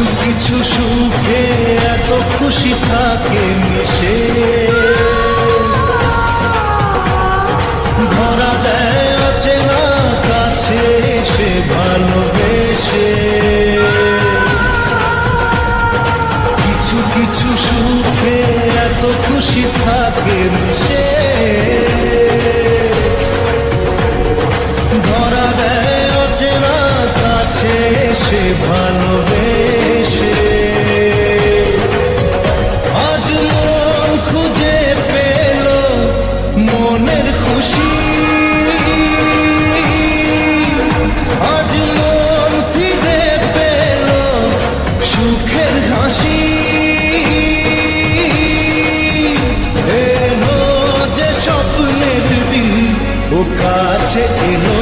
কিছু কিছু সুখে এত খুশি থাকে মিশে, ধরা দেয় অচেনা কাছে সে ভালোবেসে। কিছু কিছু সুখে এত খুশি থাকে মিশে, ধরা দেয় অচেনা কাছে সে ভালোবেসে। আজ মন খুঁজে পেল মনের খুশি, আজ মন ফিরে পেল সুখের হাসি। এলো যে স্বপ্নের দিন ও কাছে এলো